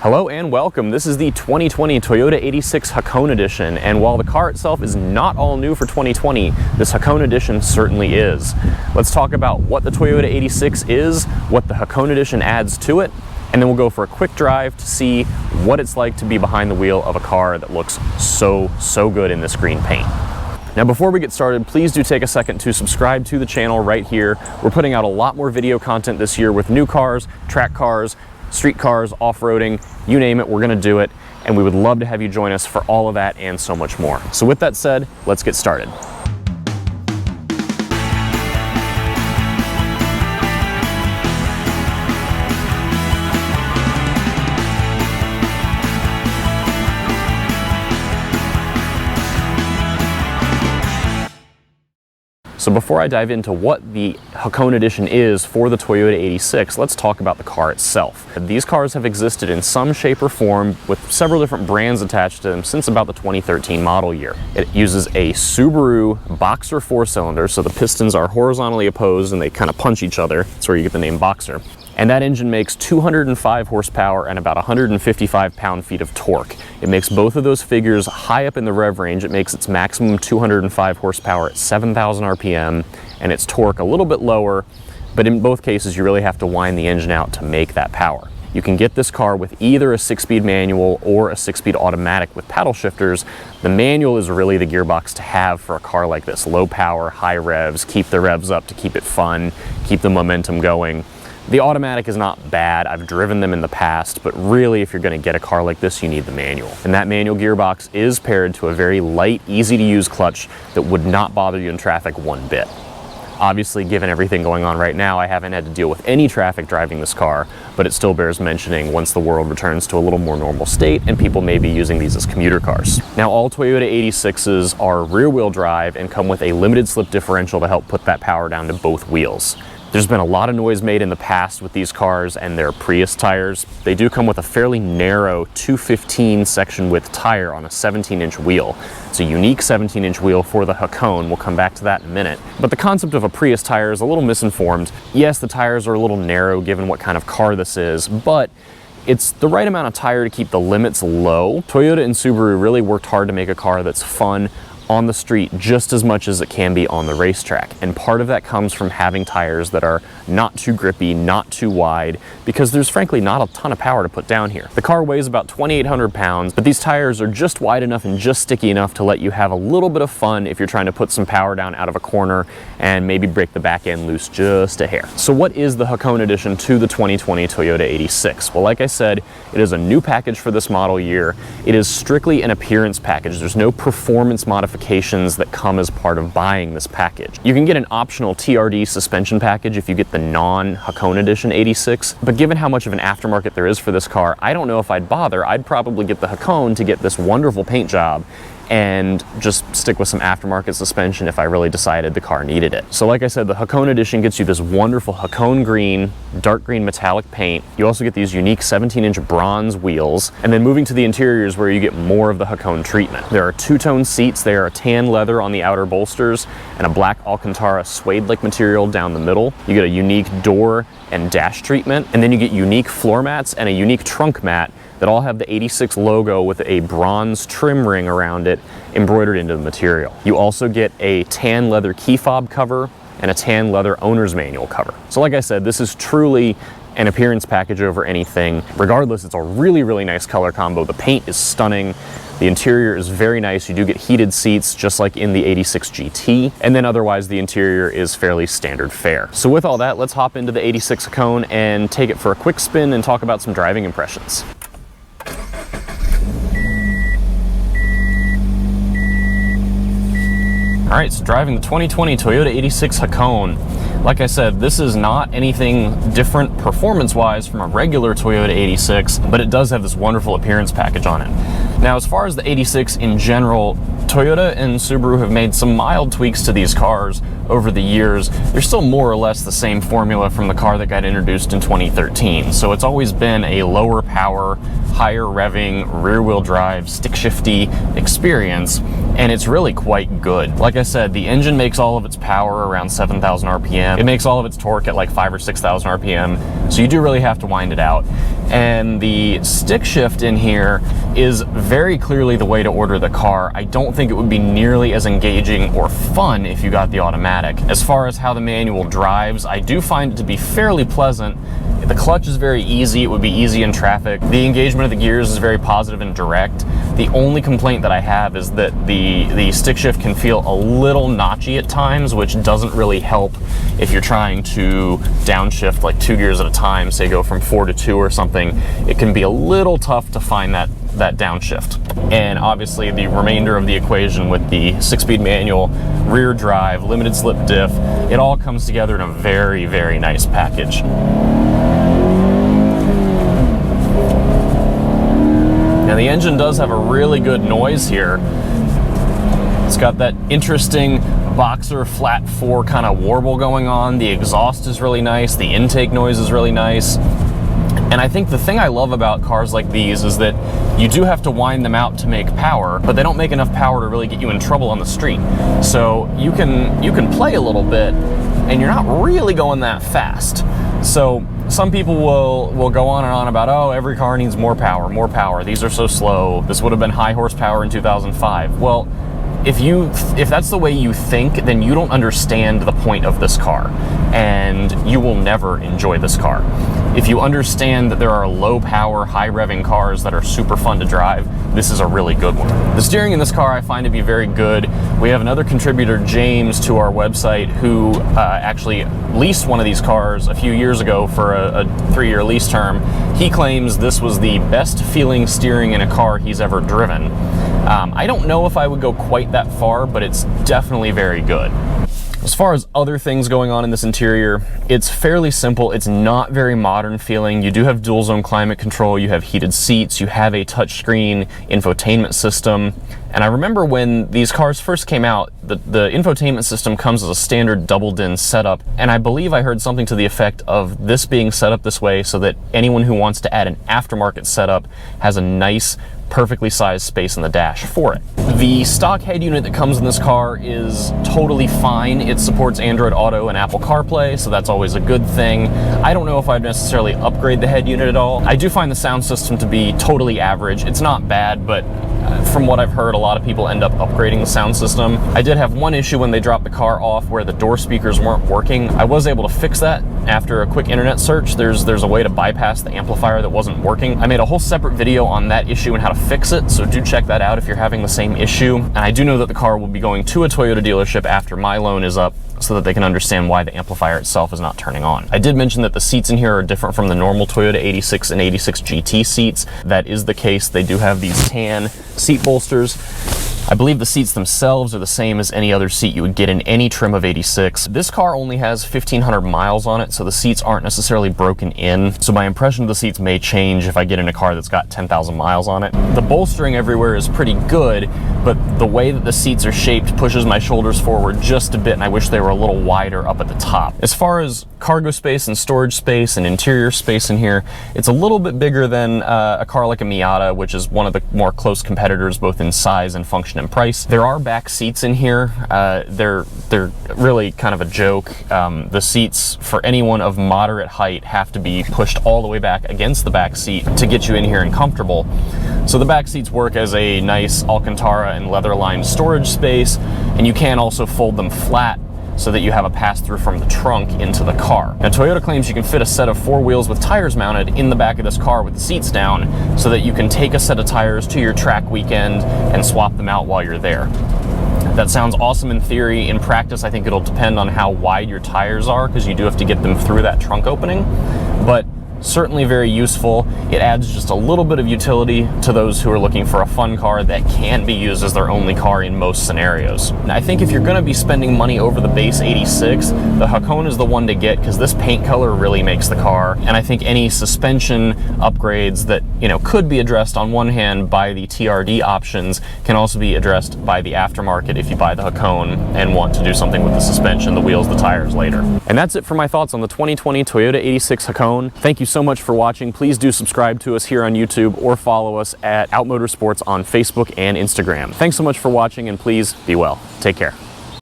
Hello and welcome. This is the 2020 Toyota 86 Hakone Edition, and while the car itself is not all new for 2020, this Hakone Edition certainly is. Let's talk about what the Toyota 86 is, what the Hakone Edition adds to it, and then we'll go for a quick drive to see what it's like to be behind the wheel of a car that looks so good in this green paint. Now before we get started, please do take a second to subscribe to the channel right here. We're putting out a lot more video content this year with new cars, track cars, street cars, off-roading, you name it, we're gonna do it, and we would love to have you join us for all of that and so much more. So with that said, let's get started. So before I dive into what the Hakone Edition is for the Toyota 86, let's talk about the car itself. These cars have existed in some shape or form with several different brands attached to them since about the 2013 model year. It uses a Subaru Boxer 4-cylinder, so the pistons are horizontally opposed and they kind of punch each other. That's where you get the name Boxer. And that engine makes 205 horsepower and about 155 pound-feet of torque. It makes both of those figures high up in the rev range. It makes its maximum 205 horsepower at 7,000 RPM and its torque a little bit lower, but in both cases you really have to wind the engine out to make that power. You can get this car with either a 6-speed manual or a 6-speed automatic with paddle shifters. The manual is really the gearbox to have for a car like this. Low power, high revs, keep the revs up to keep it fun, keep the momentum going. The automatic is not bad, I've driven them in the past, but really if you're gonna get a car like this, you need the manual. And that manual gearbox is paired to a very light, easy to use clutch that would not bother you in traffic one bit. Obviously, given everything going on right now, I haven't had to deal with any traffic driving this car, but it still bears mentioning once the world returns to a little more normal state and people may be using these as commuter cars. Now, all Toyota 86s are rear-wheel drive and come with a limited slip differential to help put that power down to both wheels. There's been a lot of noise made in the past with these cars and their Prius tires. They do come with a fairly narrow 215 section width tire on a 17-inch wheel. It's a unique 17-inch wheel for the Hakone. We'll come back to that in a minute. But the concept of a Prius tire is a little misinformed. Yes, the tires are a little narrow given what kind of car this is, but it's the right amount of tire to keep the limits low. Toyota and Subaru really worked hard to make a car that's fun on the street just as much as it can be on the racetrack. And part of that comes from having tires that are not too grippy, not too wide, because there's frankly not a ton of power to put down here. The car weighs about 2,800 pounds, but these tires are just wide enough and just sticky enough to let you have a little bit of fun if you're trying to put some power down out of a corner and maybe break the back end loose just a hair. So what is the Hakone Edition to the 2020 Toyota 86? Well, like I said, it is a new package for this model year. It is strictly an appearance package. There's no performance modifications that come as part of buying this package. You can get an optional TRD suspension package if you get the non-Hakone Edition 86, but given how much of an aftermarket there is for this car, I don't know if I'd bother. I'd probably get the Hakone to get this wonderful paint job and just stick with some aftermarket suspension if I really decided the car needed it. So like I said, the Hakone Edition gets you this wonderful Hakone green, dark green metallic paint. You also get these unique 17-inch bronze wheels. And then moving to the interiors where you get more of the Hakone treatment. There are two-tone seats. They are a tan leather on the outer bolsters and a black Alcantara suede-like material down the middle. You get a unique door and dash treatment. And then you get unique floor mats and a unique trunk mat that all have the 86 logo with a bronze trim ring around it embroidered into the material. You also get a tan leather key fob cover and a tan leather owner's manual cover. So like I said, this is truly an appearance package over anything. Regardless, it's a really nice color combo. The paint is stunning. The interior is very nice. You do get heated seats just like in the 86 GT. And then otherwise the interior is fairly standard fare. So with all that, let's hop into the 86 Hakone and take it for a quick spin and talk about some driving impressions. All right, so driving the 2020 Toyota 86 Hakone. Like I said, this is not anything different performance-wise from a regular Toyota 86, but it does have this wonderful appearance package on it. Now, as far as the 86 in general, Toyota and Subaru have made some mild tweaks to these cars over the years. They're still more or less the same formula from the car that got introduced in 2013. So it's always been a lower power, higher revving, rear-wheel drive, stick-shifty experience, and it's really quite good. Like I said, the engine makes all of its power around 7,000 RPM. It makes all of its torque at like 5,000 or 6,000 RPM, so you do really have to wind it out. And the stick shift in here is very clearly the way to order the car. I don't think it would be nearly as engaging or fun if you got the automatic. As far as how the manual drives, I do find it to be fairly pleasant. The clutch is very easy. It would be easy in traffic. The engagement of the gears is very positive and direct. The only complaint that I have is that the stick shift can feel a little notchy at times, which doesn't really help if you're trying to downshift like 2 gears at a time, say go from 4 to 2 or something. It can be a little tough to find that downshift. And obviously the remainder of the equation with the 6-speed manual, rear drive, limited slip diff, it all comes together in a very, very nice package. Now the engine does have a really good noise here. It's got that interesting boxer flat 4 kind of warble going on. The exhaust is really nice. The intake noise is really nice. And I think the thing I love about cars like these is that you do have to wind them out to make power, but they don't make enough power to really get you in trouble on the street. So you can play a little bit and you're not really going that fast. So some people will go on and on about, oh, every car needs more power, these are so slow, this would have been high horsepower in 2005. Well, if that's the way you think, then you don't understand the point of this car, and you will never enjoy this car. If you understand that there are low power, high revving cars that are super fun to drive, this is a really good one. The steering in this car I find to be very good. We have another contributor, James, to our website, who actually leased one of these cars a few years ago for a 3-year lease term. He claims this was the best feeling steering in a car he's ever driven. I don't know if I would go quite that far, but it's definitely very good. As far as other things going on in this interior, it's fairly simple. It's not very modern feeling. You do have dual zone climate control, you have heated seats, you have a touchscreen infotainment system. And I remember when these cars first came out, the infotainment system comes as a standard double DIN setup, and I believe I heard something to the effect of this being set up this way so that anyone who wants to add an aftermarket setup has a nice, perfectly sized space in the dash for it. The stock head unit that comes in this car is totally fine. It supports Android Auto and Apple CarPlay, so that's always a good thing. I don't know if I'd necessarily upgrade the head unit at all. I do find the sound system to be totally average. It's not bad, but from what I've heard, a lot of people end up upgrading the sound system. I did have one issue when they dropped the car off where the door speakers weren't working. I was able to fix that after a quick internet search. There's a way to bypass the amplifier that wasn't working. I made a whole separate video on that issue and how to fix it, so do check that out if you're having the same issue. And I do know that the car will be going to a Toyota dealership after my loan is up, so that they can understand why the amplifier itself is not turning on. I did mention that the seats in here are different from the normal Toyota 86 and 86 GT seats. That is the case. They do have these tan seat bolsters. I believe the seats themselves are the same as any other seat you would get in any trim of 86. This car only has 1,500 miles on it, so the seats aren't necessarily broken in. So my impression of the seats may change if I get in a car that's got 10,000 miles on it. The bolstering everywhere is pretty good, but the way that the seats are shaped pushes my shoulders forward just a bit, and I wish they were a little wider up at the top. As far as cargo space and storage space and interior space in here, it's a little bit bigger than a car like a Miata, which is one of the more close competitors both in size and function and price. There are back seats in here. They're really kind of a joke. The seats for anyone of moderate height have to be pushed all the way back against the back seat to get you in here and comfortable. So the back seats work as a nice Alcantara and leather-lined storage space, and you can also fold them flat so that you have a pass-through from the trunk into the car. Now, Toyota claims you can fit a set of 4 wheels with tires mounted in the back of this car with the seats down, so that you can take a set of tires to your track weekend and swap them out while you're there. That sounds awesome in theory. In practice, I think it'll depend on how wide your tires are, because you do have to get them through that trunk opening, but certainly very useful. It adds just a little bit of utility to those who are looking for a fun car that can be used as their only car in most scenarios. Now, I think if you're going to be spending money over the base 86, the Hakone is the one to get, because this paint color really makes the car. And I think any suspension upgrades that, you know, could be addressed on one hand by the TRD options can also be addressed by the aftermarket if you buy the Hakone and want to do something with the suspension, the wheels, the tires later. And that's it for my thoughts on the 2020 Toyota 86 Hakone. Thank you so so much for watching. Please do subscribe to us here on YouTube or follow us at Motorsports on Facebook and Instagram. Thanks so much for watching, and please be well. Take care.